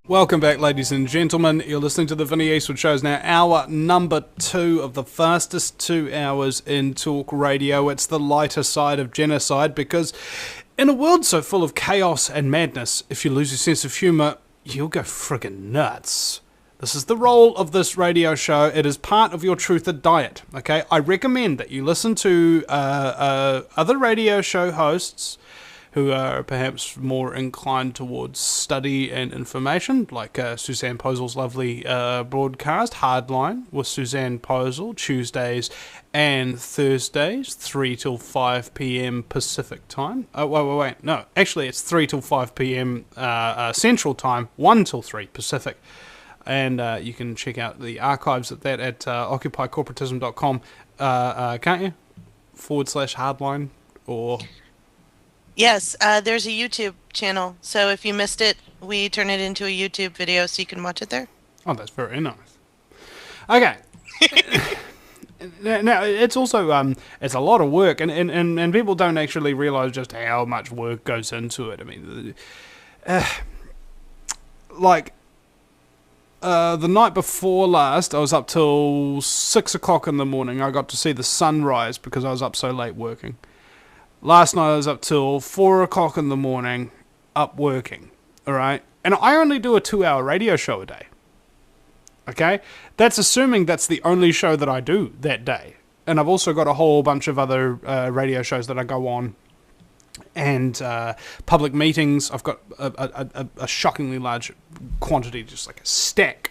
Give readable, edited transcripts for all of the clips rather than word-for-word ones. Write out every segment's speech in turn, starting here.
Welcome back, ladies and gentlemen. You're listening to the Vinny Eastwood Show. It's now hour number 2 of the fastest 2 hours in talk radio. It's the lighter side of genocide, because in a world so full of chaos and madness, if you lose your sense of humour, you'll go friggin' nuts. This is the role of this radio show. It is part of your truther diet, okay? I recommend that you listen to other radio show hosts who are perhaps more inclined towards study and information, like Susanne Posel's lovely broadcast, Hardline, with Susanne Posel, Tuesdays and Thursdays, 3 till 5 p.m. Pacific time. Oh, wait, no, actually it's 3 till 5 p.m. Central time, 1 till 3 Pacific. And you can check out the archives of that at occupycorporatism.com, can't you? /hardline, or... Yes, there's a YouTube channel, so if you missed it, we turn it into a YouTube video so you can watch it there. Oh, that's very nice. Okay. Now, it's also, it's a lot of work, and people don't actually realise just how much work goes into it. I mean, the night before last, I was up till 6 o'clock in the morning. I got to see the sunrise because I was up so late working. Last night I was up till 4 o'clock in the morning, up working, alright? And I only do a 2-hour radio show a day, okay? That's assuming that's the only show that I do that day. And I've also got a whole bunch of other radio shows that I go on, and public meetings. I've got a shockingly large quantity, just like a stack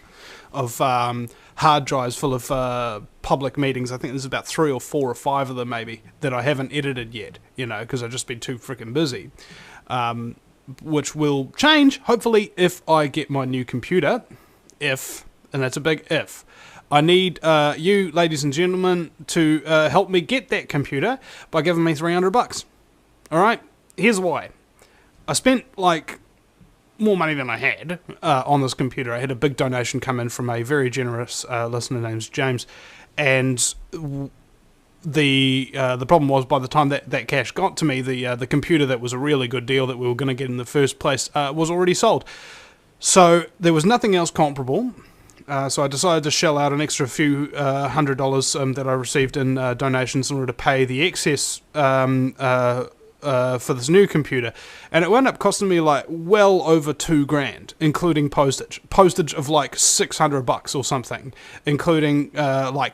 of hard drives full of public meetings. I think there's about 3 or 4 or 5 of them maybe that I haven't edited yet, you know, because I've just been too freaking busy, which will change, hopefully, if I get my new computer. And that's a big if. I need you, ladies and gentlemen, to help me get that computer by giving me $300. Alright? Here's why. I spent, more money than I had on this computer. I had a big donation come in from a very generous listener named James, and the problem was, by the time that cash got to me, the computer that was a really good deal that we were going to get in the first place was already sold. So there was nothing else comparable. So I decided to shell out an extra few $100 that I received in donations in order to pay the excess for this new computer, and it wound up costing me well over $2,000, including postage of $600 or something, including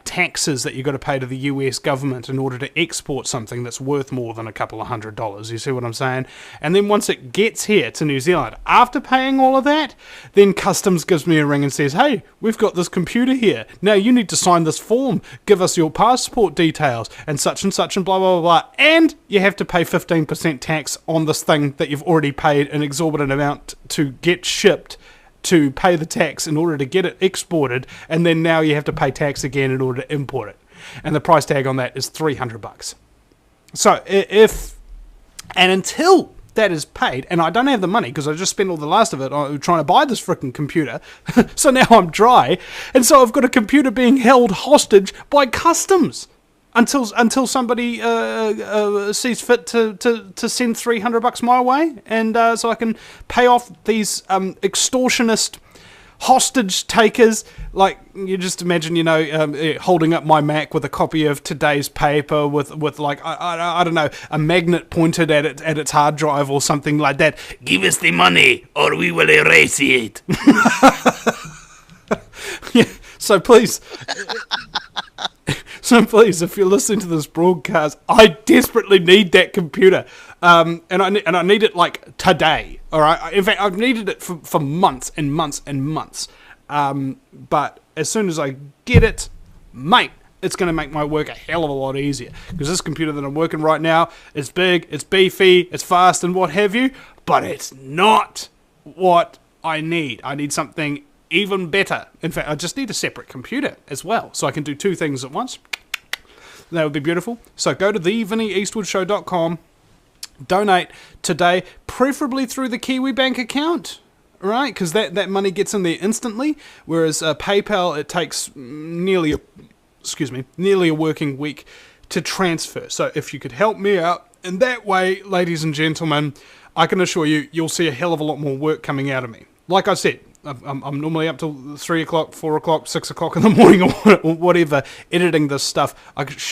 taxes that you got to pay to the US government in order to export something that's worth more than a couple of $100. You see what I'm saying? And then once it gets here to New Zealand, after paying all of that, then customs gives me a ring and says, "Hey, we've got this computer here. Now you need to sign this form, give us your passport details, and such and such and blah blah blah, and you have to pay 15% tax on this thing that you've already paid an exorbitant amount to get shipped, to pay the tax in order to get it exported, and then now you have to pay tax again in order to import it. And the price tag on that is $300. So until that is paid, and I don't have the money because I just spent all the last of it on trying to buy this freaking computer, so now I'm dry, and so I've got a computer being held hostage by customs until somebody sees fit to send $300 my way, and so I can pay off these extortionist hostage takers. You just imagine, holding up my Mac with a copy of today's paper with I don't know, a magnet pointed at its hard drive or something like that. "Give us the money or we will erase it." Yeah, so please, if you're listening to this broadcast, I desperately need that computer, and I need it today. All right, in fact, I've needed it for months and months and months. But as soon as I get it, mate, it's going to make my work a hell of a lot easier, because this computer that I'm working right now is big, it's beefy, it's fast, and what have you. But it's not what I need. I need something even better. In fact, I just need a separate computer as well, so I can do 2 things at once. That would be beautiful. So go to thevinnieeastwoodshow.com, donate today, preferably through the Kiwi bank account, right? Because that money gets in there instantly, whereas PayPal, it takes nearly a working week to transfer. So if you could help me out in that way, ladies and gentlemen, I can assure you, you'll see a hell of a lot more work coming out of me. Like I said, I'm normally up till 3 o'clock, 4 o'clock, 6 o'clock in the morning, or whatever, editing this stuff. I